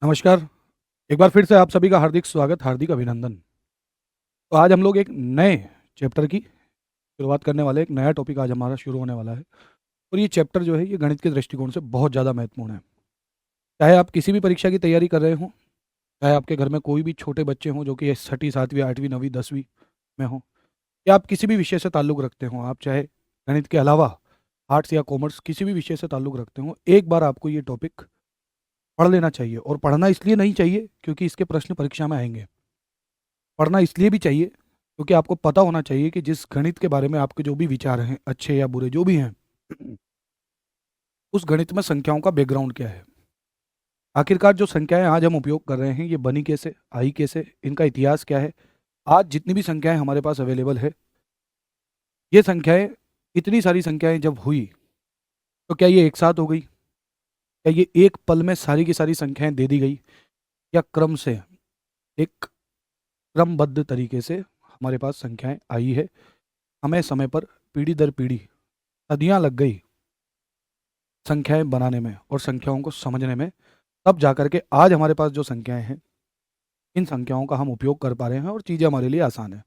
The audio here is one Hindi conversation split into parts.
नमस्कार। एक बार फिर से आप सभी का हार्दिक स्वागत, हार्दिक अभिनंदन। तो आज हम लोग एक नए चैप्टर की शुरुआत करने वाले हैं। एक नया टॉपिक आज हमारा शुरू होने वाला है और ये चैप्टर जो है ये गणित के दृष्टिकोण से बहुत ज़्यादा महत्वपूर्ण है। चाहे आप किसी भी परीक्षा की तैयारी कर रहे हों, चाहे आपके घर में कोई भी छोटे बच्चे हों जो कि 6ठी, 7वीं, 8वीं, 9वीं, 10वीं में हों, या आप किसी भी विषय से ताल्लुक़ रखते हों, आप चाहे गणित के अलावा आर्ट्स या कॉमर्स किसी भी विषय से ताल्लुक़ रखते हों, एक बार आपको ये टॉपिक पढ़ लेना चाहिए। और पढ़ना इसलिए नहीं चाहिए क्योंकि इसके प्रश्न परीक्षा में आएँगे। पढ़ना इसलिए भी चाहिए क्योंकि आपको पता होना चाहिए कि जिस गणित के बारे में आपके जो भी विचार हैं, अच्छे या बुरे जो भी हैं, उस गणित में संख्याओं का बैकग्राउंड क्या है। आखिरकार जो संख्याएं आज हम उपयोग कर रहे हैं ये बनी कैसे, आई कैसे, इनका इतिहास क्या है। आज जितनी भी संख्याएं हमारे पास अवेलेबल है, ये संख्याएं, इतनी सारी संख्याएं जब हुई तो क्या ये एक साथ हो गई? क्या ये एक पल में सारी की सारी संख्याएं दे दी गई, या क्रम से, एक क्रमबद्ध तरीके से हमारे पास संख्याएं आई है? हमें समय पर पीढ़ी दर पीढ़ी सदियां लग गई संख्याएं बनाने में और संख्याओं को समझने में, तब जाकर के आज हमारे पास जो संख्याएं हैं, इन संख्याओं का हम उपयोग कर पा रहे हैं और चीज़ें हमारे लिए आसान है।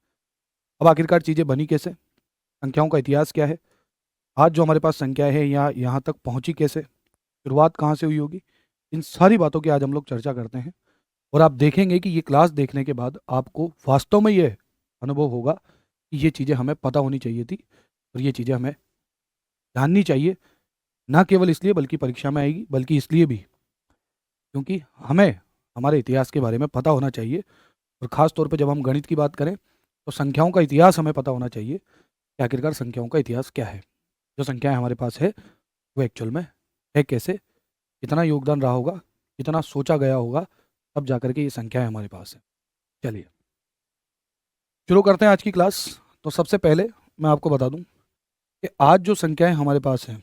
अब आखिरकार चीज़ें बनी कैसे, संख्याओं का इतिहास क्या है, आज जो हमारे पास संख्याएं हैं यहाँ तक पहुंची कैसे, शुरुआत कहाँ से हुई होगी, इन सारी बातों की आज हम लोग चर्चा करते हैं। और आप देखेंगे कि ये क्लास देखने के बाद आपको वास्तव में ये अनुभव होगा कि ये चीज़ें हमें पता होनी चाहिए थी और ये चीज़ें हमें जाननी चाहिए। ना केवल इसलिए बल्कि परीक्षा में आएगी, बल्कि इसलिए भी क्योंकि हमें हमारे इतिहास के बारे में पता होना चाहिए। और ख़ास तौर पे जब हम गणित की बात करें तो संख्याओं का इतिहास हमें पता होना चाहिए कि आखिरकार संख्याओं का इतिहास क्या है। जो संख्याएं हमारे पास है वो एक्चुअल में है कैसे, कितना योगदान रहा होगा, कितना सोचा गया होगा, तब जाकर के ये संख्याएं हमारे पास है। चलिए शुरू करते हैं आज की क्लास। तो सबसे पहले मैं आपको बता दूं कि आज जो संख्याएं हमारे पास हैं,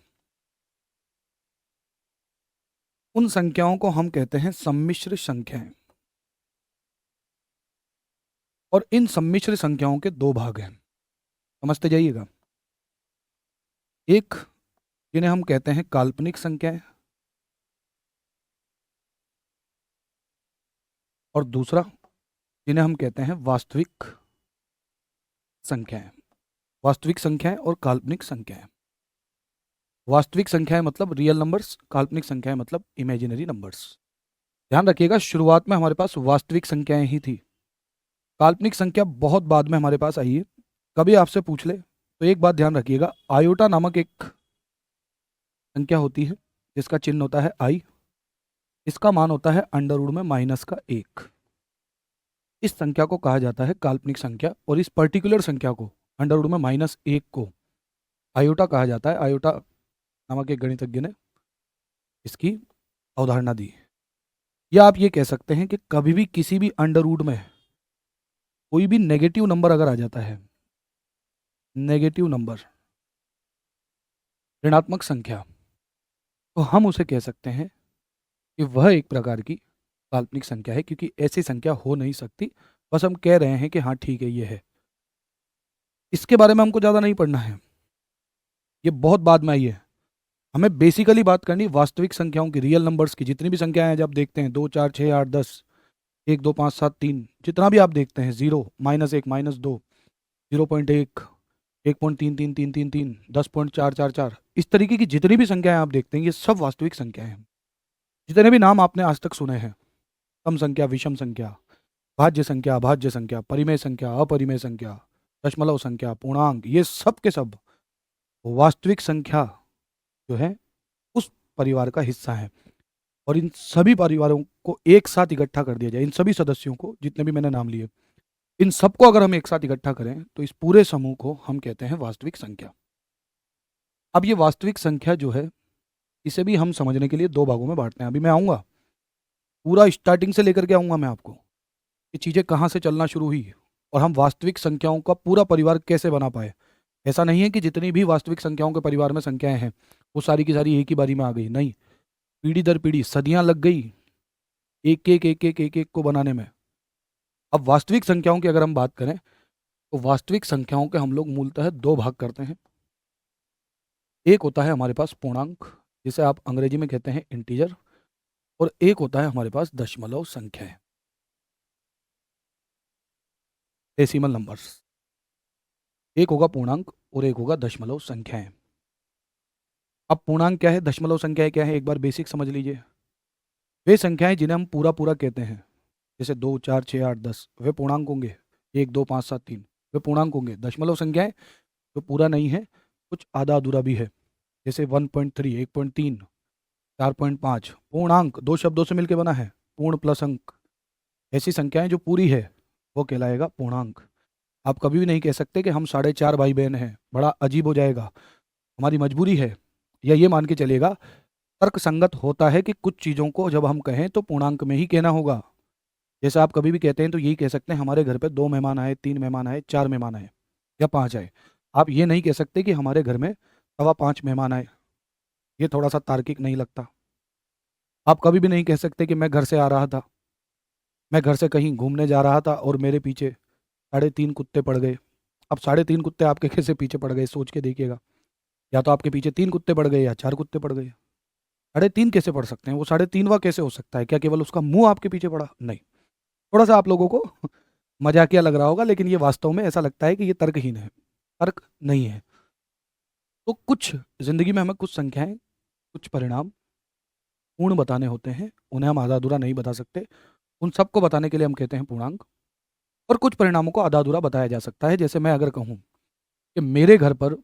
उन संख्याओं को हम कहते हैं सम्मिश्र संख्याएं। और इन सम्मिश्र संख्याओं के दो भाग हैं, समझते जाइएगा। एक जिन्हें हम कहते हैं काल्पनिक संख्याएं, और दूसरा जिन्हें हम कहते हैं वास्तविक संख्याएं। वास्तविक संख्याएं और काल्पनिक संख्याएं। वास्तविक संख्याएं मतलब रियल नंबर्स, काल्पनिक संख्याएं मतलब इमेजिनरी नंबर्स। ध्यान रखिएगा, शुरुआत में हमारे पास वास्तविक संख्याएं ही थी, काल्पनिक संख्या बहुत बाद में हमारे पास आई है। कभी आपसे पूछ ले तो एक बात ध्यान रखिएगा, आयोटा नामक एक संख्या होती है जिसका चिन्ह होता है आई। इसका मान होता है अंडर रूट में -1। इस संख्या को कहा जाता है काल्पनिक संख्या, और इस पर्टिकुलर संख्या को, अंडर रूट में -1 को, आयोटा कहा जाता है। आयोटा नामक एक गणितज्ञ ने इसकी अवधारणा दी। या आप ये कह सकते हैं कि कभी भी किसी भी अंडर रूट में कोई भी नेगेटिव नंबर अगर आ जाता है, नेगेटिव नंबर, ऋणात्मक संख्या, तो हम उसे कह सकते हैं कि वह एक प्रकार की काल्पनिक संख्या है, क्योंकि ऐसी संख्या हो नहीं सकती। बस हम कह रहे हैं कि हाँ ठीक है ये है। इसके बारे में हमको ज़्यादा नहीं पढ़ना है, ये बहुत बाद में आई है। हमें बेसिकली बात करनी वास्तविक संख्याओं की, रियल नंबर्स की। जितनी भी संख्याएं हैं, जब देखते हैं 2, 4, 6, 8, 10, 1, 2, 5, 7, 3, जितना भी आप देखते हैं, 0, -1, -2, 0.1, 1.333333, 10.444, इस तरीके की जितनी भी संख्याएं आप देखते हैं, ये सब वास्तविक संख्याएं हैं। जितने भी नाम आपने आज तक सुने हैं, सम संख्या, विषम संख्या, भाज्य संख्या, अभाज्य संख्या, परिमेय संख्या, अपरिमेय संख्या, दशमलव संख्या, पूर्णांक, ये सब के सब वास्तविक संख्या जो है उस परिवार का हिस्सा है। और इन सभी परिवारों को एक साथ इकट्ठा कर दिया जाए, इन सभी सदस्यों को, जितने भी मैंने नाम लिए, इन सबको अगर हम एक साथ इकट्ठा करें तो इस पूरे समूह को हम कहते हैं वास्तविक संख्या। अब ये वास्तविक संख्या जो है, इसे भी हम समझने के लिए दो भागों में बांटते हैं। अभी मैं आऊँगा, पूरा स्टार्टिंग से लेकर के आऊँगा मैं आपको, ये चीज़ें कहाँ से चलना शुरू हुई और हम वास्तविक संख्याओं का पूरा परिवार कैसे बना पाए। ऐसा नहीं है कि जितनी भी वास्तविक संख्याओं के परिवार में संख्याएं हैं वो सारी की सारी एक ही बारी में आ गई, नहीं। पीढ़ी दर पीढ़ी सदियां लग गई एक एक एक एक एक एक को बनाने में। अब वास्तविक संख्याओं की अगर हम बात करें तो वास्तविक संख्याओं के हम लोग मूलतः दो भाग करते हैं। एक होता है हमारे पास पूर्णांक, जिसे आप अंग्रेजी में कहते हैं इंटीजर, और एक होता है हमारे पास दशमलव संख्याएं, डेसिमल नंबर्स। एक होगा पूर्णांक और एक होगा दशमलव संख्याएं। अब पूर्णांक क्या है, दशमलव संख्याएं क्या है, एक बार बेसिक समझ लीजिए। वे संख्याएं जिन्हें हम पूरा पूरा कहते हैं, जैसे 2 4 6 8 10, वे पूर्णांक होंगे। 1 2 5 7 3, वे पूर्णांक होंगे। दशमलव संख्याएं जो पूरा नहीं है, कुछ आधा अधूरा भी है, जैसे 1.3, 1.3, 4.5, पूर्णांक दो शब्दों से मिलकर बना है, पूर्ण प्लस अंक। ऐसी संख्याएं जो पूरी है वो कहलाएगा पूर्णांक। आप कभी भी नहीं कह सकते कि हम 4.5 भाई बहन हैं, बड़ा अजीब हो जाएगा। हमारी मजबूरी है, या ये मान के चलिएगा, तर्क संगत होता है कि कुछ चीज़ों को जब हम कहें तो पूर्णांक में ही कहना होगा। जैसे आप कभी भी कहते हैं तो यही कह सकते हैं हमारे घर पे 2 मेहमान आए, 3 मेहमान आए, 4 मेहमान आए, या 5 आए। आप ये नहीं कह सकते कि हमारे घर में 5.25 मेहमान आए। ये थोड़ा सा तार्किक नहीं लगता। आप कभी भी नहीं कह सकते कि मैं घर से आ रहा था, मैं घर से कहीं घूमने जा रहा था और मेरे पीछे 3.5 कुत्ते पड़ गए। अब 3.5 कुत्ते आपके कैसे पीछे पड़ गए, सोच के देखिएगा। या तो आपके पीछे 3 कुत्ते पड़ गए या 4 कुत्ते पड़ गए। 3.5 कैसे पड़ सकते हैं, वो 3.5वां कैसे हो सकता है? क्या केवल उसका मुंह आपके पीछे पड़ा? नहीं। थोड़ा सा आप लोगों को मजाकिया लग रहा होगा, लेकिन ये वास्तव में ऐसा लगता है कि ये तर्कहीन है। तर्क नहीं है। तो कुछ जिंदगी में हमें कुछ संख्याएं, कुछ परिणाम पूर्ण बताने होते हैं, उन्हें हम आधा अधूरा नहीं बता सकते। उन सबको बताने के लिए हम कहते हैं पूर्णांक। और कुछ परिणामों को आधा अधूरा बताया जा सकता है। जैसे मैं अगर कहूँ कि मेरे घर पर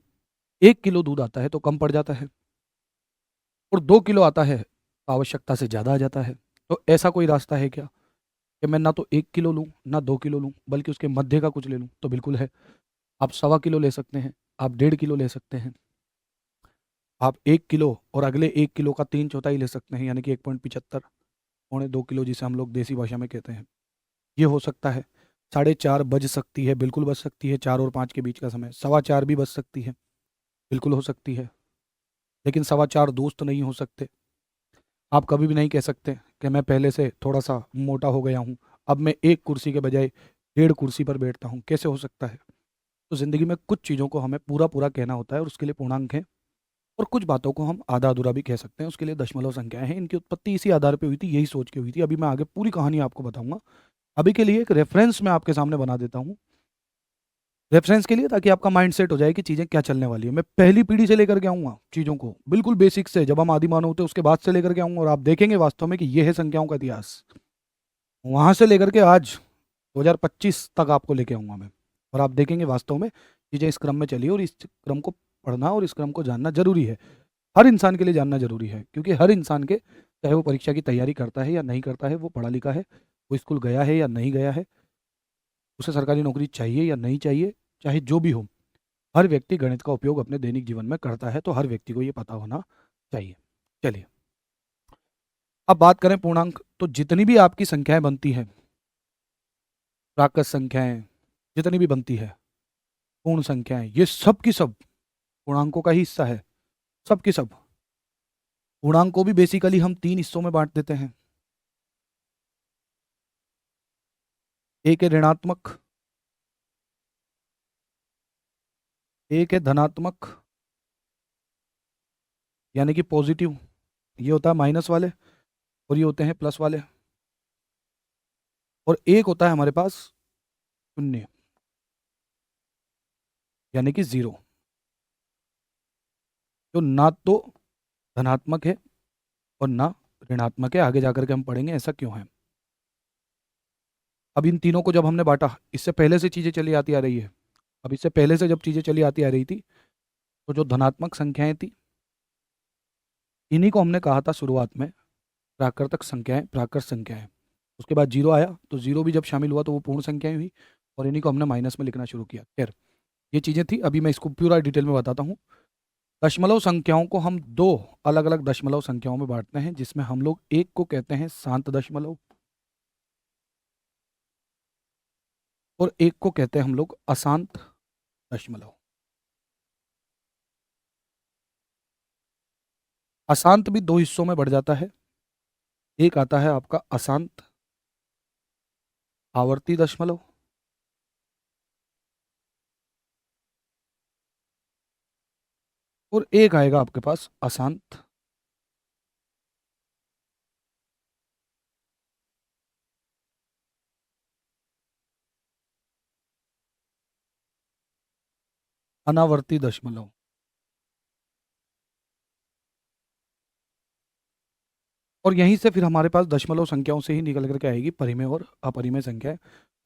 1 किलो दूध आता है तो कम पड़ जाता है, और 2 किलो आता है तो आवश्यकता से ज़्यादा आ जाता है। तो ऐसा कोई रास्ता है क्या कि मैं ना तो 1 किलो लूँ ना 2 किलो लूँ, बल्कि उसके मध्य का कुछ ले लूँ? तो बिल्कुल है। आप 1.25 किलो ले सकते हैं, आप 1.5 किलो ले सकते हैं, आप 1 किलो और अगले 1 किलो का 3/4 ले सकते हैं, यानी कि 1.75, 1.25 किलो, जिसे हम लोग देसी भाषा में कहते हैं। ये हो सकता है। 4:30 बज सकती है, बिल्कुल बज सकती है, 4 और 5 के बीच का समय। 4:15 भी बज सकती है, बिल्कुल हो सकती है। लेकिन 4:15 दोस्त नहीं हो सकते। आप कभी भी नहीं कह सकते कि मैं पहले से थोड़ा सा मोटा हो गया हूँ, अब मैं एक कुर्सी के बजाय 1.5 कुर्सी पर बैठता हूँ। कैसे हो सकता है? तो ज़िंदगी में कुछ चीज़ों को हमें पूरा पूरा कहना होता है और उसके लिए पूर्णांक है, और कुछ बातों को हम आधा अधूरा भी कह सकते हैं, उसके लिए दशमलव संख्याएं हैं। इनकी उत्पत्ति इसी आधार पे हुई थी, यही सोच के हुई थी। अभी मैं आगे पूरी कहानी आपको बताऊंगा। अभी के लिए एक रेफरेंस मैं आपके सामने बना देता हूँ, रेफरेंस के लिए, ताकि आपका माइंड सेट हो जाए कि चीज़ें क्या चलने वाली है। मैं पहली पीढ़ी से लेकर के आऊँगा चीज़ों को, बिल्कुल बेसिक से, जब हम आदिमानव होते उसके बाद से लेकर के आऊँगा, और आप देखेंगे वास्तव में कि ये है संख्याओं का इतिहास। वहाँ से लेकर के आज 2025 तक आपको लेके आऊँगा मैं, और आप देखेंगे वास्तव में चीज़ें इस क्रम में चली, और इस क्रम को पढ़ना और इस क्रम को जानना जरूरी है। हर इंसान के लिए जानना जरूरी है, क्योंकि हर इंसान के, चाहे वो परीक्षा की तैयारी करता है या नहीं करता है, वो पढ़ा लिखा है, वो स्कूल गया है या नहीं गया है, उसे सरकारी नौकरी चाहिए या नहीं चाहिए, चाहे जो भी हो, हर व्यक्ति गणित का उपयोग अपने दैनिक जीवन में करता है। तो हर व्यक्ति को ये पता होना चाहिए। चलिए, अब बात करें पूर्णांक। तो जितनी भी आपकी संख्याएं बनती हैं, प्राकृत संख्याएं जितनी भी बनती है, पूर्ण संख्याएं, ये सब की सब पूर्णांकों का ही हिस्सा है। सब की सब। पूर्णांक को भी बेसिकली हम 3 हिस्सों में बांट देते हैं। एक है ऋणात्मक, एक है धनात्मक, यानी कि पॉजिटिव, ये होता है माइनस वाले, और ये होते हैं प्लस वाले। और एक होता है हमारे पास शून्य, यानी कि जीरो, जो ना तो धनात्मक है और ना ऋणात्मक है। आगे जाकर के हम पढ़ेंगे ऐसा क्यों है। अब इन तीनों को जब हमने बांटा, इससे पहले से चीजें चली आती आ रही है। अब इससे पहले से जब चीजें चली आती आ रही थी, तो जो धनात्मक संख्याएं थी, इन्हीं को हमने कहा था शुरुआत में प्राकृतिक संख्याएं, प्राकृत संख्याएं। उसके बाद जीरो आया, तो जीरो भी जब शामिल हुआ तो वो पूर्ण संख्याएं हुई, और इन्हीं को हमने माइनस में लिखना शुरू किया। खैर, ये चीजें थी। अभी मैं इसको पूरा डिटेल में बताता हूँ। दशमलव संख्याओं को हम दो अलग अलग दशमलव संख्याओं में बांटते हैं, जिसमें हम लोग एक को कहते हैं शांत दशमलव, और एक को कहते हैं हम लोग अशांत दशमलव। अशांत भी 2 हिस्सों में बढ़ जाता है। एक आता है आपका अशांत आवर्ती दशमलव, और एक आएगा आपके पास अशांत अनावर्ती दशमलव। और यहीं से फिर हमारे पास दशमलव संख्याओं से ही निकल करके आएगी परिमेय और अपरिमेय संख्याएं।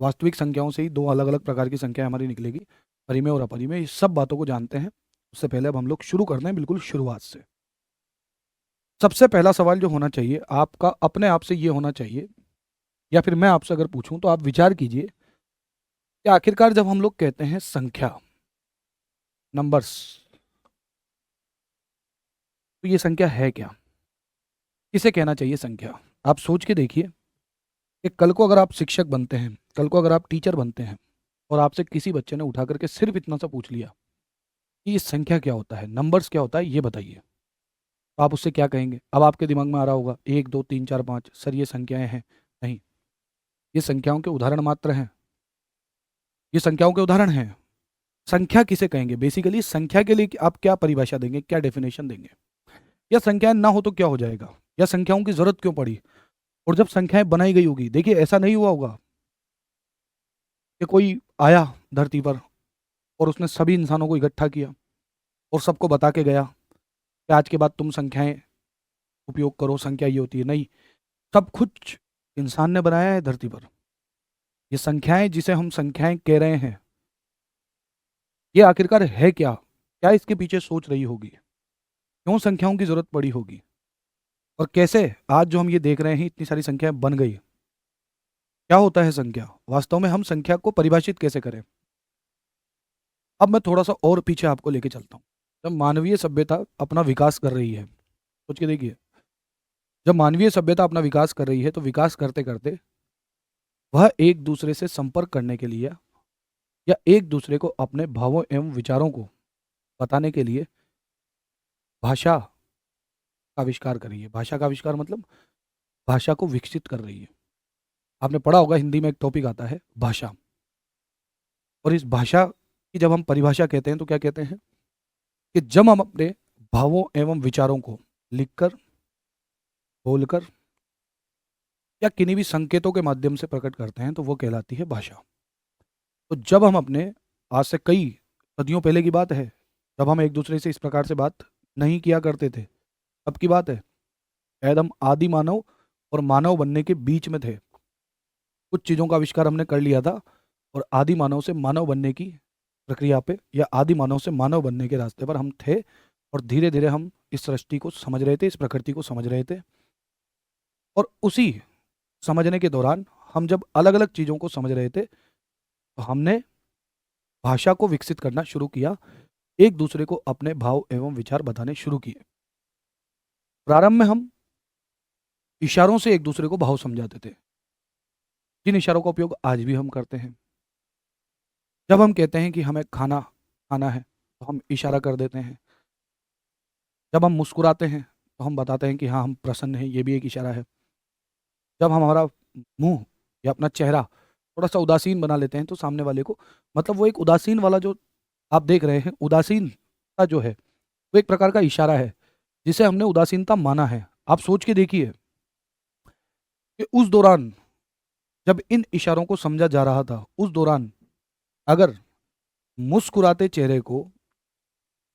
वास्तविक संख्याओं से ही दो अलग अलग प्रकार की संख्याएं हमारी निकलेगी, परिमेय और अपरिमेय। इस सब बातों को जानते हैं। उससे पहले अब हम लोग शुरू करते हैं बिल्कुल शुरुआत से। सबसे पहला सवाल जो होना चाहिए आपका अपने आप से ये होना चाहिए, या फिर मैं आपसे अगर पूछूं तो आप विचार कीजिए कि आखिरकार जब हम लोग कहते हैं संख्या, नंबर्स, तो ये संख्या है क्या? किसे कहना चाहिए संख्या? आप सोच के देखिए कि कल को अगर आप शिक्षक बनते हैं, कल को अगर आप टीचर बनते हैं और आपसे किसी बच्चे ने उठा करके सिर्फ इतना सा पूछ लिया कि ये संख्या क्या होता है, नंबर्स क्या होता है, ये बताइए, तो आप उससे क्या कहेंगे? अब आपके दिमाग में आ रहा होगा 1 2 3 4 5, सर ये संख्याएं हैं। नहीं, ये संख्याओं के उदाहरण मात्र हैं। ये संख्याओं के उदाहरण हैं। संख्या किसे कहेंगे? बेसिकली संख्या के लिए आप क्या परिभाषा देंगे, क्या डेफिनेशन देंगे? या संख्याएं ना हो तो क्या हो जाएगा? या संख्याओं की जरूरत क्यों पड़ी? और जब संख्याएं बनाई गई होगी, देखिए ऐसा नहीं हुआ होगा कि कोई आया धरती पर और उसने सभी इंसानों को इकट्ठा किया और सबको बता के गया कि आज के बाद तुम संख्याएं उपयोग करो, संख्या ये होती है। नहीं, सब कुछ इंसान ने बनाया है धरती पर। ये संख्याएं जिसे हम संख्याएं कह रहे हैं, ये आखिरकार है क्या? क्या इसके पीछे सोच रही होगी? क्यों संख्याओं की जरूरत पड़ी होगी? और कैसे आज जो हम ये देख रहे हैं इतनी सारी संख्याएं बन गई? क्या होता है संख्या? वास्तव में हम संख्या को परिभाषित कैसे करें? अब मैं थोड़ा सा और पीछे आपको लेके चलता हूँ। जब मानवीय सभ्यता अपना विकास कर रही है, सोच के देखिए, जब मानवीय सभ्यता अपना विकास कर रही है तो विकास करते करते वह एक दूसरे से संपर्क करने के लिए या एक दूसरे को अपने भावों एवं विचारों को बताने के लिए भाषा का आविष्कार कर रही है। भाषा का आविष्कार मतलब भाषा को विकसित कर रही है। आपने पढ़ा होगा हिंदी में एक टॉपिक आता है भाषा, और इस भाषा की जब हम परिभाषा कहते हैं तो क्या कहते हैं कि जब हम अपने भावों एवं विचारों को लिखकर, बोलकर या किन्हीं भी संकेतों के माध्यम से प्रकट करते हैं तो वो कहलाती है भाषा। तो जब हम अपने, आज से कई सदियों पहले की बात है, जब हम एक दूसरे से इस प्रकार से बात नहीं किया करते थे, अब की बात है, शायद हम आदि मानव और मानव बनने के बीच में थे। कुछ चीज़ों का आविष्कार हमने कर लिया था और आदि मानव से मानव बनने की प्रक्रिया पे या आदि मानव से मानव बनने के रास्ते पर हम थे। और धीरे धीरे हम इस सृष्टि को समझ रहे थे, इस प्रकृति को समझ रहे थे। और उसी समझने के दौरान हम जब अलग अलग चीज़ों को समझ रहे थे तो हमने भाषा को विकसित करना शुरू किया, एक दूसरे को अपने भाव एवं विचार बताने शुरू किए। प्रारंभ में हम इशारों से एक दूसरे को भाव समझाते थे, जिन इशारों का उपयोग आज भी हम करते हैं। जब हम कहते हैं कि हमें खाना खाना है तो हम इशारा कर देते हैं। जब हम मुस्कुराते हैं तो हम बताते हैं कि हाँ हम प्रसन्न हैं, ये भी एक इशारा है। जब हम हमारा मुंह या अपना चेहरा थोड़ा सा उदासीन बना लेते हैं तो सामने वाले को, मतलब वो एक उदासीन वाला जो आप देख रहे हैं, उदासीनता जो है वो एक प्रकार का इशारा है जिसे हमने उदासीनता माना है। आप सोच के देखिए कि उस दौरान जब इन इशारों को समझा जा रहा था, उस दौरान अगर मुस्कुराते चेहरे को,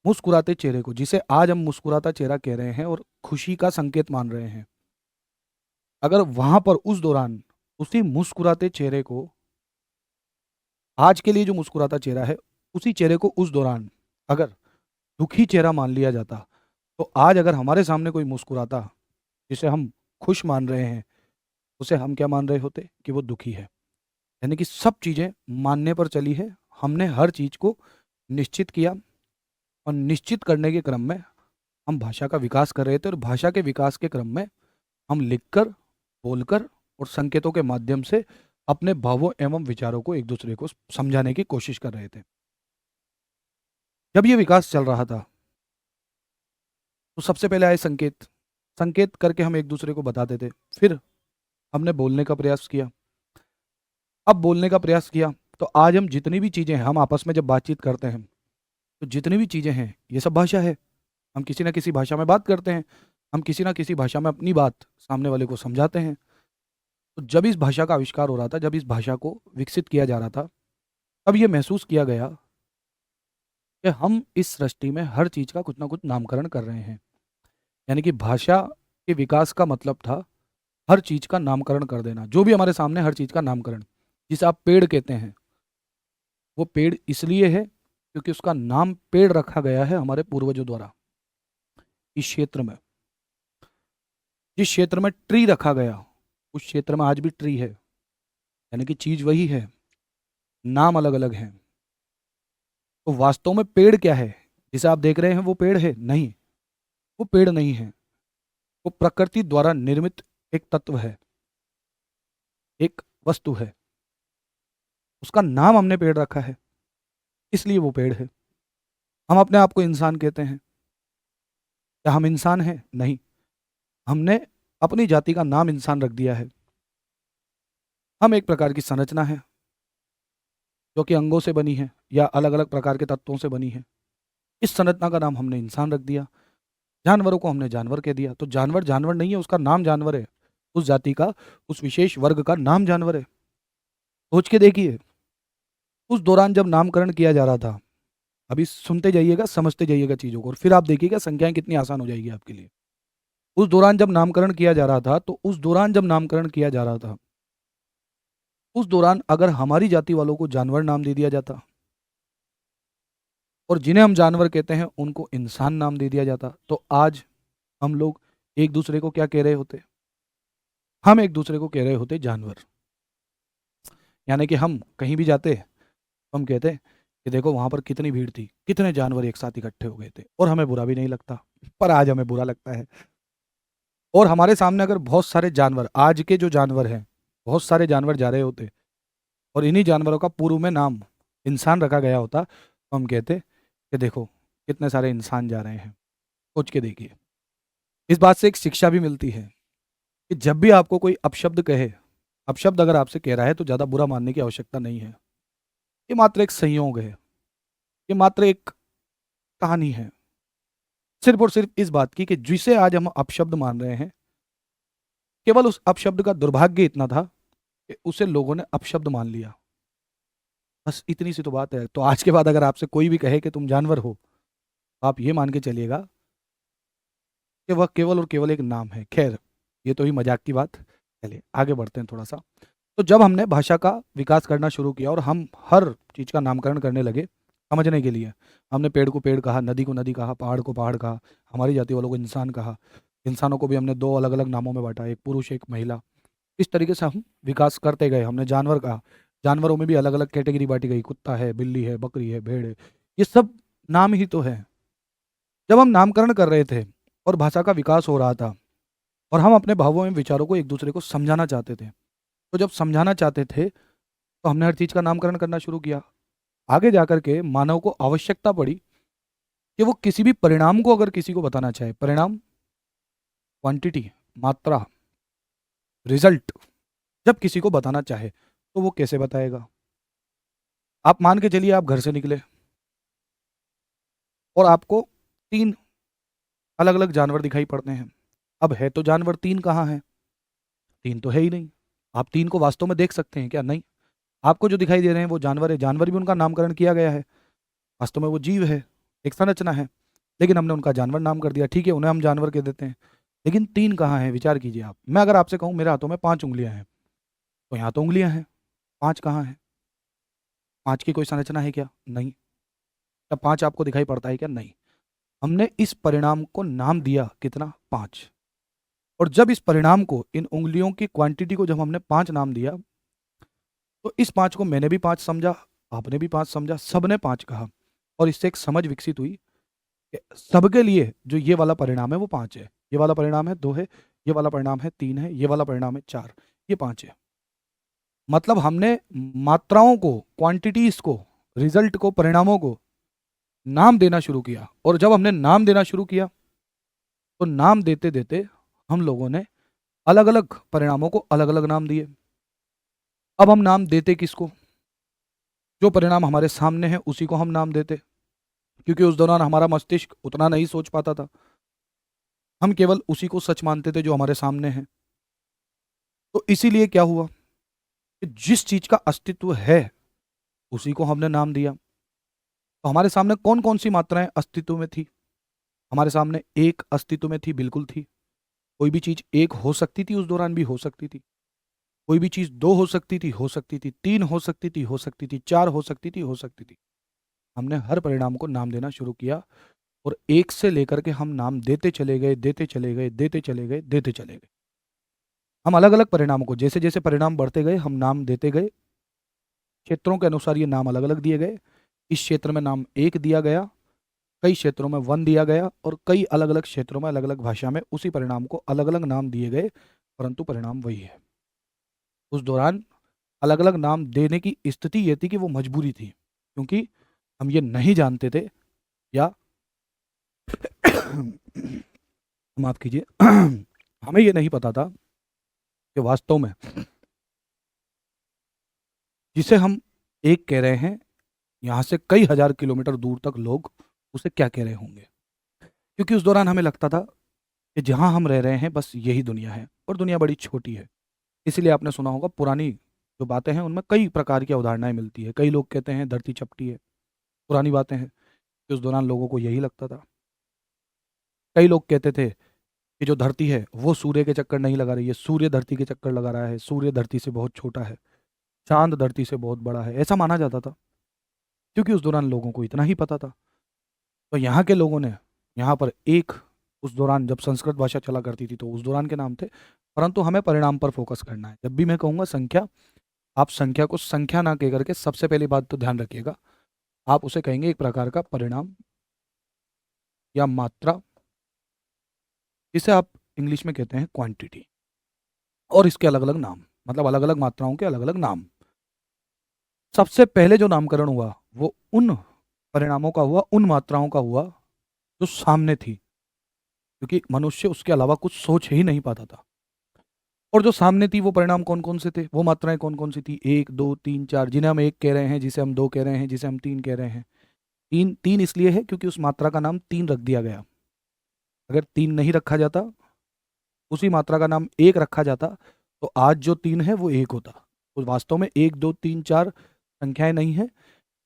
मुस्कुराते चेहरे को जिसे आज हम मुस्कुराता चेहरा कह रहे हैं और खुशी का संकेत मान रहे हैं, अगर वहां पर उस दौरान उसी मुस्कुराते चेहरे को, आज के लिए जो मुस्कुराता चेहरा है, उसी चेहरे को उस दौरान अगर दुखी चेहरा मान लिया जाता, तो आज अगर हमारे सामने कोई मुस्कुराता जिसे हम खुश मान रहे हैं, उसे हम क्या मान रहे होते कि वो दुखी है। यानी कि सब चीजें मानने पर चली है। हमने हर चीज को निश्चित किया और निश्चित करने के क्रम में हम भाषा का विकास कर रहे थे, और भाषा के विकास के क्रम में हम लिखकर, बोलकर और संकेतों के माध्यम से अपने भावों एवं विचारों को एक दूसरे को समझाने की कोशिश कर रहे थे। जब ये विकास चल रहा था तो सबसे पहले आए संकेत। संकेत करके हम एक दूसरे को बताते थे। फिर हमने बोलने का प्रयास किया। अब बोलने का प्रयास किया तो आज हम जितनी भी चीजें हैं, हम आपस में जब बातचीत करते हैं तो जितनी भी चीजें हैं ये सब भाषा है। हम किसी ना किसी भाषा में बात करते हैं, हम किसी ना किसी भाषा में अपनी बात सामने वाले को समझाते हैं। तो जब इस भाषा का आविष्कार हो रहा था, जब इस भाषा को विकसित किया जा रहा था, तब ये महसूस किया गया कि हम इस सृष्टि में हर चीज का कुछ ना कुछ नामकरण कर रहे हैं। यानी कि भाषा के विकास का मतलब था हर चीज का नामकरण कर देना, जो भी हमारे सामने हर चीज का नामकरण। जिसे आप पेड़ कहते हैं, वो पेड़ इसलिए है क्योंकि उसका नाम पेड़ रखा गया है हमारे पूर्वजों द्वारा। इस क्षेत्र में, जिस क्षेत्र में ट्री रखा गया, उस क्षेत्र में आज भी ट्री है। यानी कि चीज वही है, नाम अलग अलग हैं। तो वास्तव में पेड़ क्या है जिसे आप देख रहे हैं, वो पेड़ है नहीं। वो पेड़ नहीं है, वो प्रकृति द्वारा निर्मित एक तत्व है, एक वस्तु है। उसका नाम हमने पेड़ रखा है, इसलिए वो पेड़ है। हम अपने आप को इंसान कहते हैं। क्या हम इंसान हैं? नहीं। हमने अपनी जाति का नाम इंसान रख दिया है। हम एक प्रकार की संरचना है जो कि अंगों से बनी है या अलग अलग प्रकार के तत्वों से बनी है। इस संरचना का नाम हमने इंसान रख दिया। जानवरों को हमने जानवर कह दिया। तो जानवर जानवर नहीं है, उसका नाम जानवर है। उस जाति का, उस विशेष वर्ग का नाम जानवर है। सोच के देखिए, उस दौरान जब नामकरण किया जा रहा था, अभी सुनते जाइएगा, समझते जाइएगा चीजों को, और फिर आप देखिएगा संख्याएं कितनी आसान हो जाएगी आपके लिए। उस दौरान जब नामकरण किया जा रहा था, तो उस दौरान जब नामकरण किया जा रहा था, उस दौरान अगर हमारी जाति वालों को जानवर नाम दे दिया जाता और जिन्हें हम जानवर कहते हैं उनको इंसान नाम दे दिया जाता, तो आज हम लोग एक दूसरे को क्या कह रहे होते? हम एक दूसरे को कह रहे होते जानवर। यानी कि हम कहीं भी जाते, तो हम कहते कि देखो वहां पर कितनी भीड़ थी, कितने जानवर एक साथ इकट्ठे हो गए थे, और हमें बुरा भी नहीं लगता। पर आज हमें बुरा लगता है। और हमारे सामने अगर बहुत सारे जानवर, आज के जो जानवर हैं, बहुत सारे जानवर जा रहे होते और इन्हीं जानवरों का पूर्व में नाम इंसान रखा गया होता, तो हम कहते कि देखो कितने सारे इंसान जा रहे हैं। सोच के देखिए। इस बात से एक शिक्षा भी मिलती है कि जब भी आपको कोई अपशब्द कहे, अपशब्द अगर आपसे कह रहा है, तो ज़्यादा बुरा मानने की आवश्यकता नहीं है। ये मात्र एक संयोग है, ये मात्र एक कहानी है, सिर्फ और सिर्फ इस बात की कि जिसे आज हम अपशब्द मान रहे हैं, केवल उस अपशब्द का दुर्भाग्य इतना था कि उसे लोगों ने अपशब्द मान लिया। बस इतनी सी तो बात है। तो आज के बाद अगर आपसे कोई भी कहे कि तुम जानवर हो, तो आप ये मान के चलिएगा कि वह केवल और केवल एक नाम है। खैर, ये तो ही मजाक की बात। चलिए आगे बढ़ते हैं थोड़ा सा। तो जब हमने भाषा का विकास करना शुरू किया और हम हर चीज़ का नामकरण करने लगे, समझने के लिए हमने पेड़ को पेड़ कहा, नदी को नदी कहा, पहाड़ को पहाड़ कहा, हमारी जाति वालों को इंसान कहा। इंसानों को भी हमने दो अलग अलग नामों में बांटा, एक पुरुष एक महिला। इस तरीके से हम विकास करते गए। हमने जानवर कहा, जानवरों में भी अलग अलग कैटेगरी बांटी गई, कुत्ता है, बिल्ली है, बकरी है, भेड़ है। ये सब नाम ही तो है। जब हम नामकरण कर रहे थे और भाषा का विकास हो रहा था और हम अपने भावों एवं विचारों को एक दूसरे को समझाना चाहते थे, तो जब समझाना चाहते थे तो हमने हर चीज़ का नामकरण करना शुरू किया। आगे जाकर के मानव को आवश्यकता पड़ी कि वो किसी भी परिणाम को अगर किसी को बताना चाहे, परिणाम, क्वांटिटी, मात्रा, रिजल्ट, जब किसी को बताना चाहे तो वो कैसे बताएगा? आप मान के चलिए, आप घर से निकले और आपको तीन अलग अलग जानवर दिखाई पड़ते हैं। अब है तो जानवर तीन, कहाँ हैं? तीन तो है ही नहीं। आप तीन को वास्तव में देख सकते हैं क्या? नहीं। आपको जो दिखाई दे रहे हैं वो जानवर है, जानवर भी उनका नामकरण किया गया है। वास्तव में वो जीव है, एक संरचना है, लेकिन हमने उनका जानवर नाम कर दिया। ठीक है, उन्हें हम जानवर कह देते हैं, लेकिन तीन कहाँ हैं? विचार कीजिए आप। मैं अगर आपसे कहूँ मेरे हाथों में 5 उंगलियां हैं, तो यहाँ तो उंगलियां हैं, पांच कहाँ हैं? पांच की कोई संरचना है क्या? नहीं। क्या पांच आपको दिखाई पड़ता है क्या? नहीं। हमने इस परिणाम को नाम दिया कितना? 5। और जब इस परिणाम को, इन उंगलियों की क्वांटिटी को जब हमने 5 नाम दिया, तो इस 5 को मैंने भी 5 समझा, आपने भी 5 समझा, सबने 5 कहा, और इससे एक समझ विकसित हुई कि सबके लिए जो ये वाला परिणाम है वो 5 है, ये वाला परिणाम है 2 है, ये वाला परिणाम है 3 है, ये वाला परिणाम है 4, ये 5 है। मतलब हमने मात्राओं को, क्वांटिटीज को, रिजल्ट को, परिणामों को नाम देना शुरू किया। और जब हमने नाम देना शुरू किया, तो नाम देते देते हम लोगों ने अलग अलग परिणामों को अलग अलग नाम दिए। अब हम नाम देते किसको? जो परिणाम हमारे सामने है उसी को हम नाम देते, क्योंकि उस दौरान हमारा मस्तिष्क उतना नहीं सोच पाता था। हम केवल उसी को सच मानते थे जो हमारे सामने है। तो इसीलिए क्या हुआ कि जिस चीज का अस्तित्व है उसी को हमने नाम दिया। तो हमारे सामने कौन कौन सी मात्राएं अस्तित्व में थी? हमारे सामने एक अस्तित्व में थी, बिल्कुल थी। कोई भी चीज एक हो सकती थी, उस दौरान भी हो सकती थी। कोई भी चीज दो हो सकती थी, हो सकती थी, तीन हो सकती थी, हो सकती थी, चार हो सकती थी, हो सकती थी। हमने हर परिणाम को नाम देना शुरू किया और एक से लेकर के हम नाम देते चले गए, देते चले गए, देते चले गए, देते चले गए। हम अलग अलग परिणामों को, जैसे जैसे परिणाम बढ़ते गए हम नाम देते गए। क्षेत्रों के अनुसार ये नाम अलग अलग दिए गए। इस क्षेत्र में नाम एक दिया गया, कई क्षेत्रों में वन दिया गया, और कई अलग अलग क्षेत्रों में अलग अलग भाषा में उसी परिणाम को अलग अलग नाम दिए गए, परंतु परिणाम वही है। उस दौरान अलग अलग नाम देने की स्थिति ये थी कि वो मजबूरी थी, क्योंकि हम ये नहीं जानते थे, या माफ कीजिए, हमें ये नहीं पता था कि वास्तव में जिसे हम एक कह रहे हैं, यहाँ से कई हजार किलोमीटर दूर तक लोग उसे क्या कह रहे होंगे। क्योंकि उस दौरान हमें लगता था कि जहाँ हम रह रहे हैं बस यही दुनिया है, और दुनिया बड़ी छोटी है। इसलिए आपने सुना होगा पुरानी जो बातें हैं उनमें कई प्रकार की अवधारणाएं मिलती है। कई लोग कहते हैं धरती चपटी है, पुरानी बातें हैं कि उस दौरान लोगों को यही लगता था। कई लोग कहते थे कि जो धरती है वो सूर्य के चक्कर नहीं लगा रही है, सूर्य धरती के चक्कर लगा रहा है, सूर्य धरती से बहुत छोटा है, चांद धरती से बहुत बड़ा है, ऐसा माना जाता था। क्योंकि उस दौरान लोगों को इतना ही पता था। तो यहाँ के लोगों ने यहाँ पर एक, उस दौरान जब संस्कृत भाषा चला करती थी तो उस दौरान के नाम थे, परंतु हमें परिणाम पर फोकस करना है। जब भी मैं कहूँगा संख्या, आप संख्या को संख्या ना कह करके सबसे पहली बात तो ध्यान रखिएगा, आप उसे कहेंगे एक प्रकार का परिणाम या मात्रा, जिसे आप इंग्लिश में कहते हैं क्वांटिटी, और इसके अलग अलग नाम, मतलब अलग अलग मात्राओं के अलग अलग नाम। सबसे पहले जो नामकरण हुआ वो उन परिणामों का हुआ, उन मात्राओं का हुआ जो सामने थी, क्योंकि मनुष्य उसके अलावा कुछ सोच ही नहीं पाता था। और जो सामने थी वो परिणाम कौन कौन से थे, वो मात्राएं कौन कौन सी थी? एक, दो, तीन, चार, जिन्हें हम एक कह रहे हैं, जिसे हम दो कह रहे हैं, जिसे हम तीन कह रहे हैं। तीन तीन इसलिए है क्योंकि उस मात्रा का नाम तीन रख दिया गया। अगर तीन नहीं रखा जाता, उसी मात्रा का नाम एक रखा जाता, तो आज जो तीन है वो एक होता। तो वास्तव में एक, दो, तीन, चार संख्याएं नहीं है,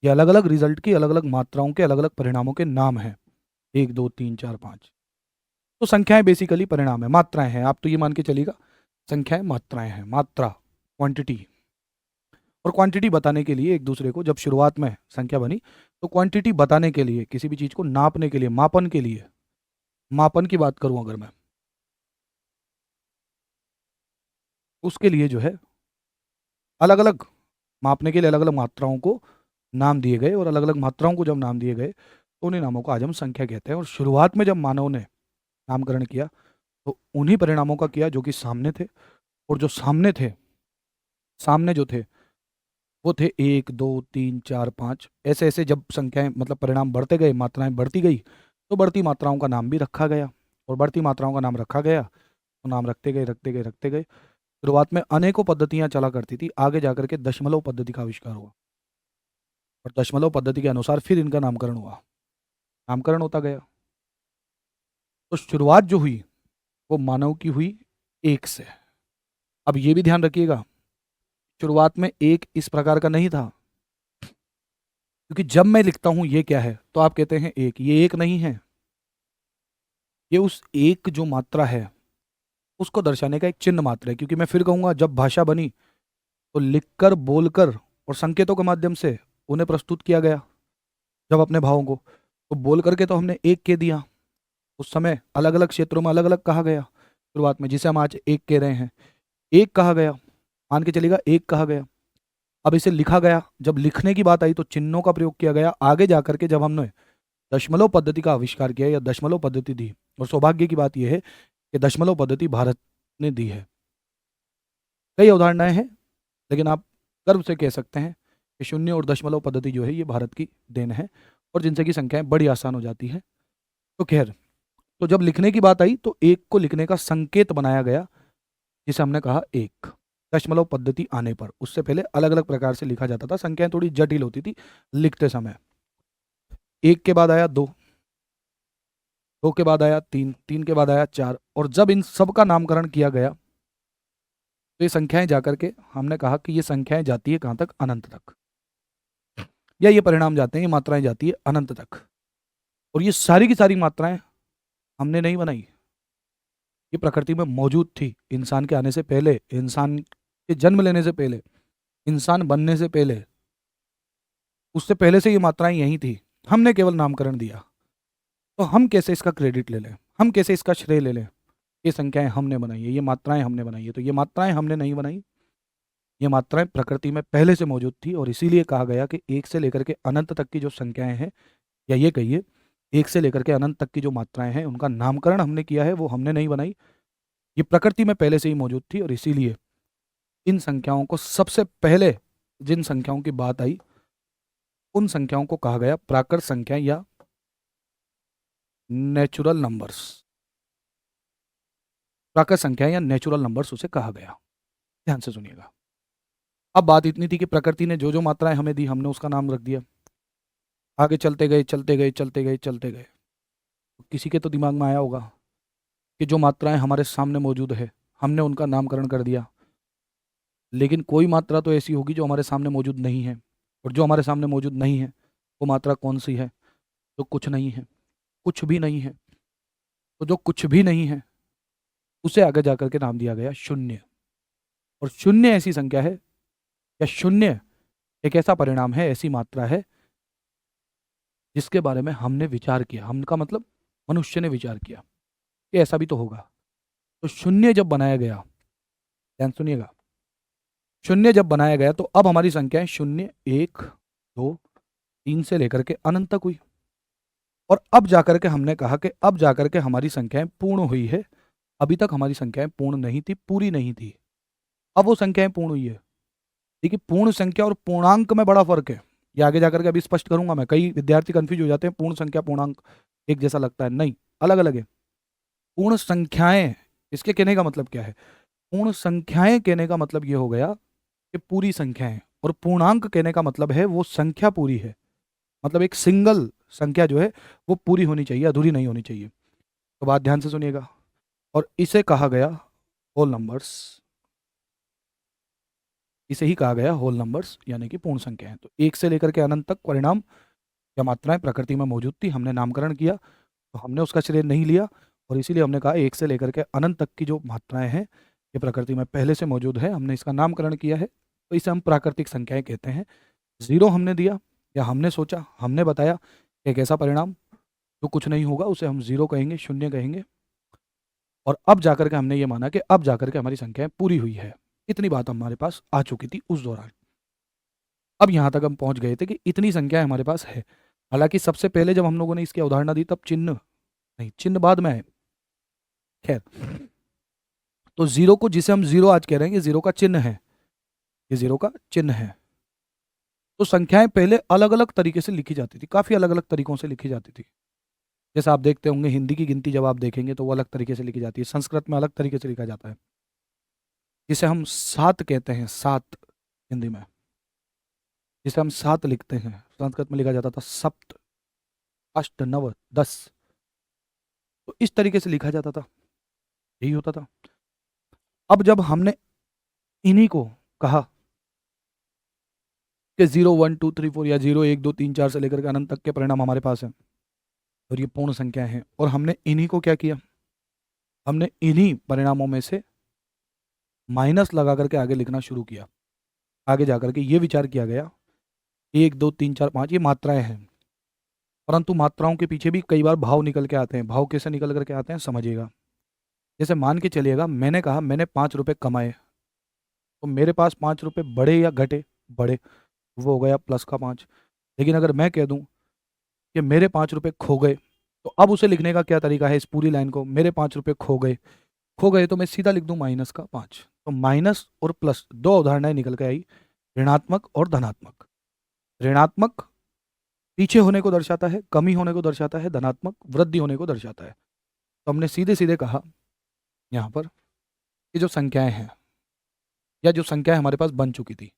ये अलग अलग रिजल्ट की अलग अलग मात्राओं के अलग अलग परिणामों के नाम हैं। एक, दो, तीन, चार, पाँच। तो संख्याएं बेसिकली परिणाम है, मात्राएं हैं। आप तो ये मान के चलिएगा संख्याएं मात्राएं हैं, मात्रा, क्वांटिटी। और क्वांटिटी बताने के लिए एक दूसरे को, जब शुरुआत में संख्या बनी तो क्वांटिटी बताने के लिए, किसी भी चीज को नापने के लिए, मापन के लिए, मापन की बात करूं अगर मैं, उसके लिए जो है अलग अलग, मापने के लिए अलग अलग मात्राओं को नाम दिए गए, और अलग अलग मात्राओं को जब नाम दिए गए तो उन्हीं नामों को आज हम संख्या कहते हैं। और शुरुआत में जब मानव ने नामकरण किया तो उन्हीं परिणामों का किया जो कि सामने थे। और जो सामने थे, सामने जो थे वो थे एक, दो, तीन, चार, पाँच, ऐसे ऐसे जब संख्याएं, मतलब परिणाम बढ़ते गए, मात्राएं बढ़ती गई, तो बढ़ती मात्राओं का नाम भी रखा गया। और बढ़ती मात्राओं का नाम रखा गया तो नाम रखते गए, रखते गए, रखते गए। शुरुआत में अनेकों पद्धतियां चला करती थी, आगे जाकर के दशमलव पद्धति का आविष्कार हुआ, और दशमलव पद्धति के अनुसार फिर इनका नामकरण हुआ, नामकरण होता गया। तो शुरुआत जो हुई वो मानव की हुई एक से। अब ये भी ध्यान रखिएगा, शुरुआत में एक इस प्रकार का नहीं था, क्योंकि जब मैं लिखता हूं ये क्या है तो आप कहते हैं एक, ये एक नहीं है, ये उस एक जो मात्रा है उसको दर्शाने का एक चिन्ह मात्र है। क्योंकि मैं फिर कहूंगा, जब भाषा बनी तो लिखकर, बोलकर और संकेतों के माध्यम से उन्हें प्रस्तुत किया गया। जब अपने भावों को, तो बोल करके तो हमने एक कह दिया, उस समय अलग अलग क्षेत्रों में अलग अलग कहा गया। शुरुआत में जिसे हम आज एक कह रहे हैं, एक कहा गया, मान के चलेगा एक कहा गया। अब इसे लिखा गया, जब लिखने की बात आई तो चिन्हों का प्रयोग किया गया। आगे जाकर के जब हमने दशमलव पद्धति का आविष्कार किया या दशमलव पद्धति दी, और सौभाग्य की बात यह है कि दशमलव पद्धति भारत ने दी है। कई अवधारणाएं हैं, लेकिन आप गर्व से कह सकते हैं कि शून्य और दशमलव पद्धति जो है ये भारत की देन है, और जिनसे की संख्याएं बड़ी आसान हो जाती है। तो खैर, तो जब लिखने की बात आई तो एक को लिखने का संकेत बनाया गया, जिसे हमने कहा एक। दशमलव पद्धति आने पर, उससे पहले अलग अलग प्रकार से लिखा जाता था, संख्याएं थोड़ी जटिल होती थी लिखते समय। एक के बाद आया दो, दो के बाद आया तीन, तीन के बाद आया चार, और जब इन सब का नामकरण किया गया तो ये संख्याएं जाकर के, हमने कहा कि ये संख्याएं जाती है कहाँ तक? अनंत तक। या ये परिणाम जाते हैं, ये मात्राएं जाती है अनंत तक। और ये सारी की सारी मात्राएं हमने नहीं बनाई, ये प्रकृति में मौजूद थी इंसान के आने से पहले, इंसान के जन्म लेने से पहले, इंसान बनने से पहले, उससे पहले से ये मात्राएं यही थी। हमने केवल नामकरण दिया। तो हम कैसे इसका क्रेडिट ले लें, हम कैसे इसका श्रेय ले लें? ये संख्याएं हमने बनाई है, ये मात्राएं हमने बनाई है। तो ये मात्राएं हमने नहीं बनाई, ये मात्राएं प्रकृति में पहले से मौजूद थी। और इसीलिए कहा गया कि एक से लेकर के अनंत तक की जो संख्याएं हैं, या ये कहिए एक से लेकर के अनंत तक की जो मात्राएं हैं, उनका नामकरण हमने किया है, वो हमने नहीं बनाई, ये प्रकृति में पहले से ही मौजूद थी। और इसीलिए इन संख्याओं को सबसे पहले, जिन संख्याओं की बात आई, उन संख्याओं को कहा गया प्राकृत संख्या या नेचुरल नंबर्स। प्राकृत संख्या या नेचुरल नंबर्स उसे कहा गया। ध्यान से सुनिएगा। अब बात इतनी थी कि प्रकृति ने जो जो मात्राएं हमें दी, हमने उसका नाम रख दिया। आगे चलते गए चलते गए चलते गए चलते गए, तो किसी के तो दिमाग में आया होगा कि जो मात्राएं हमारे सामने मौजूद है, हमने उनका नामकरण कर दिया। लेकिन कोई मात्रा तो ऐसी होगी जो हमारे सामने मौजूद नहीं है, और जो हमारे सामने मौजूद नहीं है वो मात्रा कौन सी है? तो कुछ नहीं है, कुछ भी नहीं है। तो जो कुछ भी नहीं है उसे आगे जाकर के नाम दिया गया शून्य। और शून्य ऐसी संख्या है, या शून्य एक ऐसा परिणाम है, ऐसी मात्रा है जिसके बारे में हमने विचार किया। हम का मतलब मनुष्य ने विचार किया कि ऐसा भी तो होगा। तो शून्य जब बनाया गया, ध्यान सुनिएगा, शून्य जब बनाया गया तो अब हमारी संख्याएं 0, 1, 2, 3 से लेकर के अनंत तक हुई। और अब जाकर के हमने कहा कि अब जाकर के हमारी संख्याएं पूर्ण हुई है। अभी तक हमारी संख्याएं पूर्ण नहीं थी, पूरी नहीं थी। अब वो संख्याएं पूर्ण हुई है। देखिए, पूर्ण संख्या और पूर्णांक में बड़ा फर्क है। ये आगे जाकर के अभी स्पष्ट करूंगा मैं। कई विद्यार्थी कंफ्यूज हो जाते हैं, पूर्ण संख्या पूर्णांक एक जैसा लगता है, नहीं, अलग अलग है। पूर्ण संख्याएं, इसके कहने का मतलब क्या है? पूर्ण संख्याएं कहने का मतलब ये हो गया कि पूरी संख्याएं, और पूर्णांक कहने का मतलब है वो संख्या पूरी है। मतलब एक सिंगल संख्या जो है वो पूरी होनी चाहिए, अधूरी नहीं होनी चाहिए। तो बात ध्यान से सुनिएगा। और इसे कहा गया होल नंबर्स, इसे ही कहा गया होल नंबर्स, यानी कि पूर्ण संख्याएं। तो एक से लेकर के अनंत तक परिणाम या मात्राएं प्रकृति में मौजूद थी, हमने नामकरण किया, तो हमने उसका श्रेय नहीं लिया। और इसीलिए हमने कहा एक से लेकर के अनंत तक की जो मात्राएं हैं ये प्रकृति में पहले से मौजूद है, हमने इसका नामकरण किया है, तो इसे हम प्राकृतिक संख्याएं कहते हैं। जीरो हमने दिया, या हमने सोचा, हमने बताया एक ऐसा परिणाम जो कुछ नहीं होगा, उसे हम जीरो कहेंगे, शून्य कहेंगे। और अब जाकर के हमने ये माना कि अब जाकर के हमारी संख्याएं पूरी हुई है। इतनी बात हमारे पास आ चुकी थी उस दौरान। अब यहाँ तक हम पहुंच गए थे कि इतनी संख्याएं हमारे पास है। हालांकि सबसे पहले जब हम लोगों ने इसकी अवधारणा दी तब चिन्ह नहीं, चिन्ह बाद में है। खैर, तो जीरो को, जिसे हम जीरो आज कह रहे हैं, ये जीरो का चिन्ह है, ये जीरो का चिन्ह है। तो संख्याएं पहले अलग अलग तरीके से लिखी जाती थी, काफी अलग अलग तरीकों से लिखी जाती थी। जैसे आप देखते होंगे हिंदी की गिनती जब आप देखेंगे तो वो अलग तरीके से लिखी जाती है, संस्कृत में अलग तरीके से लिखा जाता है, जिसे हम सात कहते हैं, सात हिंदी में, जिसे हम सात लिखते हैं, संस्कृत में लिखा जाता था सप्त, अष्ट, नव, 10। तो इस तरीके से लिखा जाता था, यही होता था। अब जब हमने इन्हीं को कहा कि 0, 1, 2, 3, 4 या 0, 1, 2, 3, 4 से लेकर के अनंत तक के परिणाम हमारे पास हैं और ये पूर्ण संख्या हैं, और हमने इन्हीं को क्या किया, हमने इन्हीं परिणामों में से माइनस लगा करके आगे लिखना शुरू किया। आगे जाकर के ये विचार किया गया 1, 2, 3, 4, 5 ये मात्राएं हैं, परंतु मात्राओं के पीछे भी कई बार भाव निकल के आते हैं। भाव कैसे निकल करके आते हैं समझिएगा। जैसे मान के चलिएगा, मैंने कहा मैंने 5 रुपये कमाए, तो मेरे पास 5 रुपये बढ़े या घटे, बढ़े, वो हो गया प्लस का 5। लेकिन अगर मैं कह दूं कि मेरे 5 रुपये खो गए, तो अब उसे लिखने का क्या तरीका है? इस पूरी लाइन को, मेरे 5 रुपये खो गए, खो गए तो मैं सीधा लिख दूं माइनस का 5। तो माइनस और प्लस दो अवधारणाएं निकल के आई, ऋणात्मक और धनात्मक। ऋणात्मक पीछे होने को दर्शाता है, कमी होने को दर्शाता है, धनात्मक वृद्धि होने को दर्शाता है। तो हमने सीधे सीधे कहा यहाँ पर कि जो संख्याएं हैं, या जो संख्याएं हमारे पास बन चुकी थी,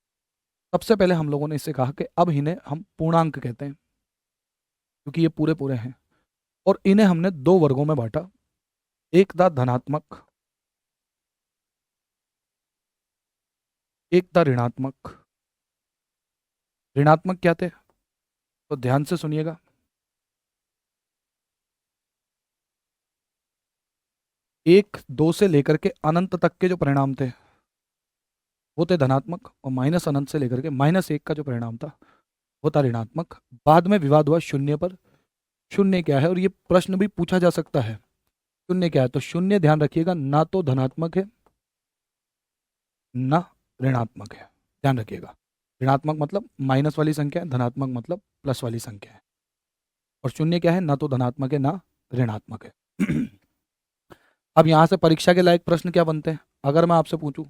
सबसे पहले हम लोगों ने इससे कहा कि अब इन्हें हम पूर्णांक कहते हैं, क्योंकि ये पूरे पूरे हैं। और इन्हें हमने दो वर्गों में बांटा, एक था धनात्मक, एक था ऋणात्मक। ऋणात्मक क्या थे? तो ध्यान से सुनिएगा। एक दो से लेकर के अनंत तक के जो परिणाम थे वो थे धनात्मक, और माइनस अनंत से लेकर के माइनस एक का जो परिणाम था वो था ऋणात्मक। बाद में विवाद हुआ शून्य पर। शून्य क्या है, और ये प्रश्न भी पूछा जा सकता है, शून्य क्या है? तो शून्य ध्यान रखिएगा, ना तो धनात्मक है ना ऋणात्मक है। ध्यान रखिएगा, ऋणात्मक मतलब माइनस वाली संख्या है, धनात्मक मतलब प्लस वाली संख्या है। और शून्य क्या है? ना तो धनात्मक है ना ऋणात्मक है। अब यहां से परीक्षा के लायक प्रश्न क्या बनते हैं? अगर मैं आपसे पूछूं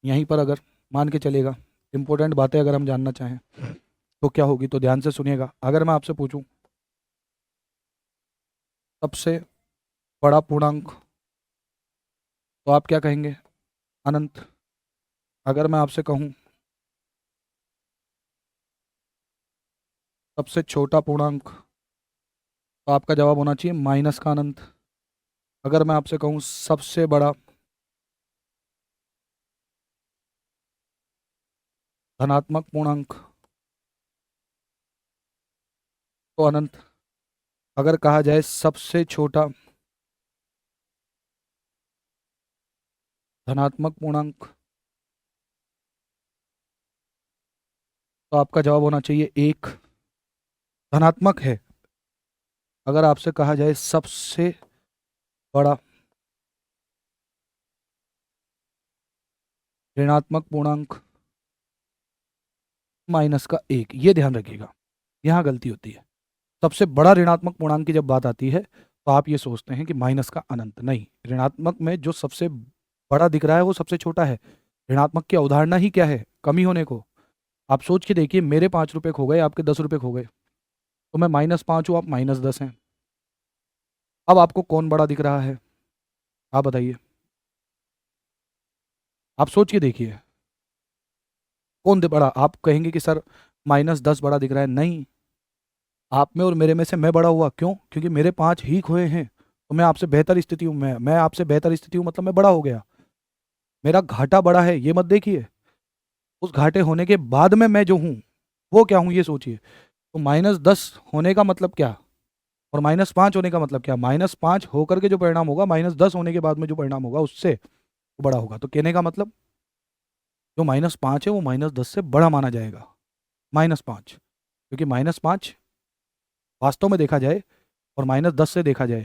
यहीं पर, अगर मान के चलेगा, इंपॉर्टेंट बातें अगर हम जानना चाहें तो क्या होगी, तो ध्यान से सुनिएगा। अगर मैं आपसे पूछूं सबसे बड़ा पूर्णांक, तो आप क्या कहेंगे? अनंत। अगर मैं आपसे कहूं सबसे छोटा पूर्णांक, तो आपका जवाब होना चाहिए माइनस का अनंत। अगर मैं आपसे कहूं सबसे बड़ा धनात्मक पूर्णांक, तो अनंत। अगर कहा जाए सबसे छोटा धनात्मक पूर्णांक, तो आपका जवाब होना चाहिए एक। धनात्मक है। अगर आपसे कहा जाए सबसे बड़ा ऋणात्मक पूर्णांक, माइनस का एक। ये ध्यान रखिएगा, यहाँ गलती होती है। सबसे बड़ा ऋणात्मक पूर्णांक की जब बात आती है तो आप ये सोचते हैं कि माइनस का अनंत। नहीं, ऋणात्मक में जो सबसे बड़ा दिख रहा है वो सबसे छोटा है। ऋणात्मक की अवधारणा ही क्या है? कमी होने को। आप सोच के देखिए, मेरे 5 रुपए खो गए, आपके 10 रुपए खो गए, तो मैं -5 हूँ, आप -10 हैं। अब आपको कौन बड़ा दिख रहा है? आप बताइए, आप सोच के देखिए, कौन बड़ा? आप कहेंगे कि सर -10 बड़ा दिख रहा है। नहीं, आप में और मेरे में से मैं बड़ा हुआ। क्यों? क्योंकि मेरे 5 ही खोए हैं, तो मैं आपसे बेहतर स्थिति हूँ। मैं आपसे बेहतर स्थिति हूँ मतलब मैं बड़ा हो गया। मेरा घाटा बड़ा है, ये मत देखिए। उस घाटे होने के बाद में मैं जो हूँ वो क्या हूँ, ये सोचिए। तो -10 होने का मतलब क्या, और -5 होने का मतलब क्या? -5 होकर के जो परिणाम होगा, -10 होने के बाद में जो परिणाम होगा उससे बड़ा होगा। तो कहने का मतलब जो -5 है वो -10 से बड़ा माना जाएगा। -5, क्योंकि -5 वास्तव में देखा जाए और -10 से देखा जाए,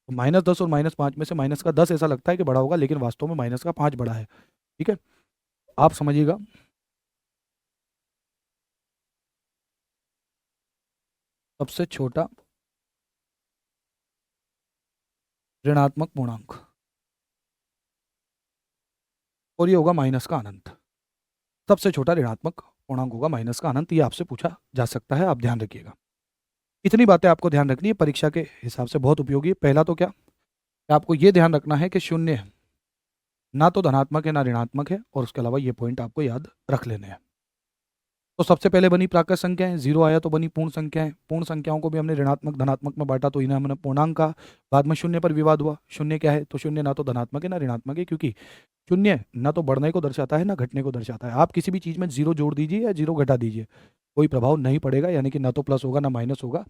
तो -10 और -5 में से -10 ऐसा लगता है कि बड़ा होगा, लेकिन वास्तव में -5 बड़ा है। ठीक है, आप समझिएगा। सबसे छोटा ऋणात्मक पूर्णांक, और ये होगा माइनस का अनंत। सबसे छोटा ऋणात्मक पूर्णांक होगा माइनस का अनंत। ये आपसे पूछा जा सकता है, आप ध्यान रखिएगा। इतनी बातें आपको ध्यान रखनी है, परीक्षा के हिसाब से बहुत उपयोगी है। पहला तो क्या, कि आपको ये ध्यान रखना है कि शून्य ना तो धनात्मक है ना ऋणात्मक है, और उसके अलावा ये पॉइंट आपको याद रख लेने हैं। तो सबसे पहले बनी प्राकृत संख्याएं, जीरो आया तो बनी पूर्ण संख्याएं। पूर्ण संख्याओं को भी हमने ऋणात्मक धनात्मक में बांटा, तो इन्हें हमने पूर्णांक कहा। बाद में शून्य पर विवाद हुआ। शून्य क्या है? तो शून्य ना तो धनात्मक है ना ऋणात्मक है, क्योंकि शून्य ना तो बढ़ने को दर्शाता है ना घटने को दर्शाता है। आप किसी भी चीज़ में जीरो जोड़ दीजिए या जीरो घटा दीजिए, कोई प्रभाव नहीं पड़ेगा, यानी कि ना तो प्लस होगा ना माइनस होगा।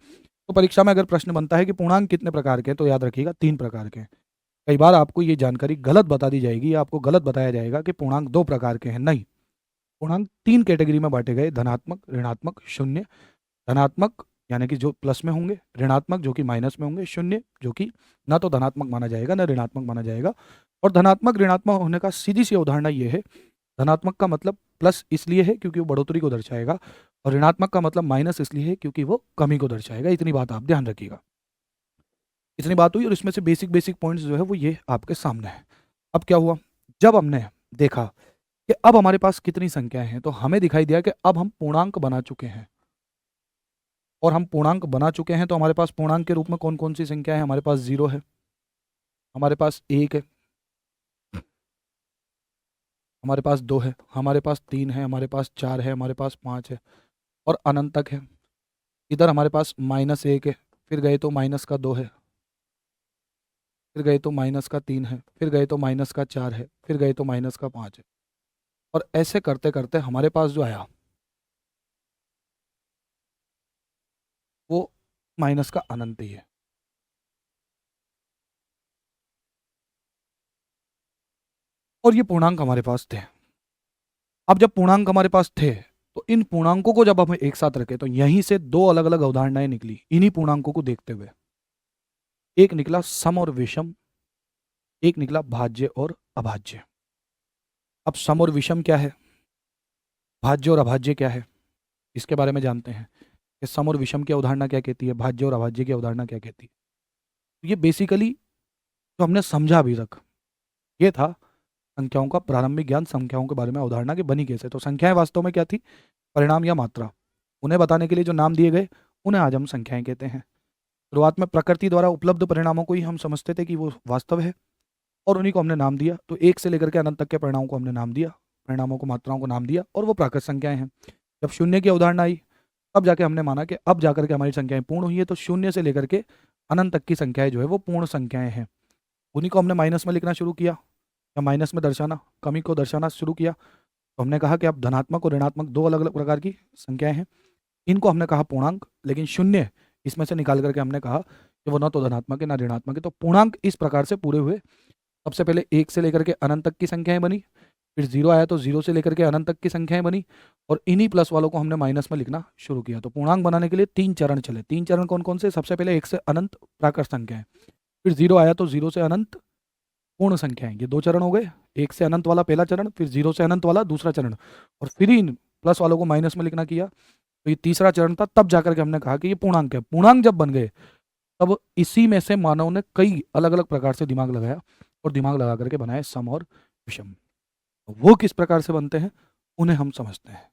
तो परीक्षा में अगर प्रश्न बनता है कि पूर्णांक कितने प्रकार के हैं, तो याद रखिएगा 3 प्रकार के हैं। कई बार आपको ये जानकारी गलत बता दी जाएगी या आपको गलत बताया जाएगा कि पूर्णांक 2 प्रकार के हैं। नहीं, पूर्णांक 3 कैटेगरी में बांटे गए, धनात्मक, ऋणात्मक, शून्य। धनात्मक यानी कि जो प्लस में होंगे, ऋणात्मक जो कि माइनस में होंगे, शून्य जो कि ना तो धनात्मक माना जाएगा ना ऋणात्मक माना जाएगा। और धनात्मक ऋणात्मक होने का सीधी सी अवधारणा ये है, धनात्मक का मतलब प्लस इसलिए है क्योंकि वो बढ़ोतरी को दर्शाएगा, और ऋणात्मक का मतलब माइनस इसलिए है क्योंकि वो कमी को दर्शाएगा। इतनी बात आप ध्यान रखिएगा। इतनी बात हुई, और इसमें से बेसिक बेसिक पॉइंट्स जो है वो ये आपके सामने है। अब क्या हुआ, जब हमने देखा कि अब हमारे पास कितनी संख्याएं हैं, तो हमें दिखाई दिया कि अब हम पूर्णांक बना चुके हैं। और हम पूर्णांक बना चुके हैं तो हमारे पास पूर्णांक के रूप में कौन कौन सी संख्या है? हमारे पास 0 है, हमारे पास 1 है, हमारे पास 2 है, हमारे पास 3 है, हमारे पास 4 है, हमारे पास 5 है, और अनंत तक है। इधर हमारे पास -1 है, फिर गए तो -2 है, फिर गए तो -3 है, फिर गए तो -4 है, फिर गए तो -5 है। और ऐसे करते करते हमारे पास जो आया वो माइनस का अनंत ही है। और ये पूर्णांक हमारे पास थे। अब जब पूर्णांक हमारे पास थे तो इन पूर्णांकों को जब हम एक साथ रखे तो यहीं से दो अलग अलग अवधारणाएं निकली इन्हीं पूर्णांकों को देखते हुए। एक निकला सम और विषम, एक निकला भाज्य और अभाज्य। अब सम और विषम क्या है, भाज्य और अभाज्य क्या है, इसके बारे में जानते हैं कि सम और विषम की अवधारणा क्या कहती है, भाज्य और अभाज्य की अवधारणा क्या कहती है। तो ये बेसिकली जो हमने समझा अभी तक ये था संख्याओं का प्रारंभिक ज्ञान, संख्याओं के बारे में अवधारणा की बनी कैसे। तो संख्याएं वास्तव में क्या थी, परिणाम या मात्रा। उन्हें बताने के लिए जो नाम दिए गए उन्हें आज हम संख्याएं कहते हैं। शुरुआत में प्रकृति द्वारा उपलब्ध परिणामों को ही हम समझते थे कि वो वास्तव है और उन्हीं को हमने नाम दिया। तो एक से लेकर के अनंत तक के परिणामों को हमने नाम दिया, परिणामों को, मात्राओं को नाम दिया और वो प्राकृत संख्याएं हैं। जब शून्य की अवधारणा आई तब जाके हमने माना कि अब जाकर के हमारी संख्याएं पूर्ण हुई है। तो शून्य से लेकर के अनंत तक की संख्याएं जो है वो पूर्ण संख्याएं हैं। उन्हीं को हमने माइनस में लिखना शुरू किया या माइनस में दर्शाना, कमी को दर्शाना शुरू किया। तो हमने कहा कि अब धनात्मक और ऋणात्मक दो अलग अलग प्रकार की संख्याएं हैं, इनको हमने कहा पूर्णांक। लेकिन शून्य इसमें से निकाल करके हमने कहा कि वो ना तो धनात्मक है ना ऋणात्मक है। तो पूर्णांक इस प्रकार से पूरे हुए। सबसे पहले एक से लेकर के अनंत तक की संख्याएं बनी, फिर जीरो आया तो जीरो से लेकर के अनंत तक की संख्याएं बनी और इन्हीं प्लस वालों को हमने माइनस में लिखना शुरू किया। तो पूर्णांक बनाने के लिए तीन चरण चले। तीन चरण कौन कौन से, सबसे पहले एक से अनंत प्राकृत संख्याएं, फिर जीरो आया तो जीरो से अनंत पूर्ण संख्याएं। ये दो चरण हो गए, एक से अनंत वाला पहला चरण, फिर जीरो से अनंत वाला दूसरा चरण, और फिर इन प्लस वालों को माइनस में लिखना किया। तो ये तीसरा चरण था। तब जाकर के हमने कहा कि ये पूर्णांक है। पूर्णांक जब बन गए तब इसी में से मानव ने कई अलग अलग प्रकार से दिमाग लगाया और दिमाग लगा करके बनाए सम और विषम। वो किस प्रकार से बनते हैं उन्हें हम समझते हैं।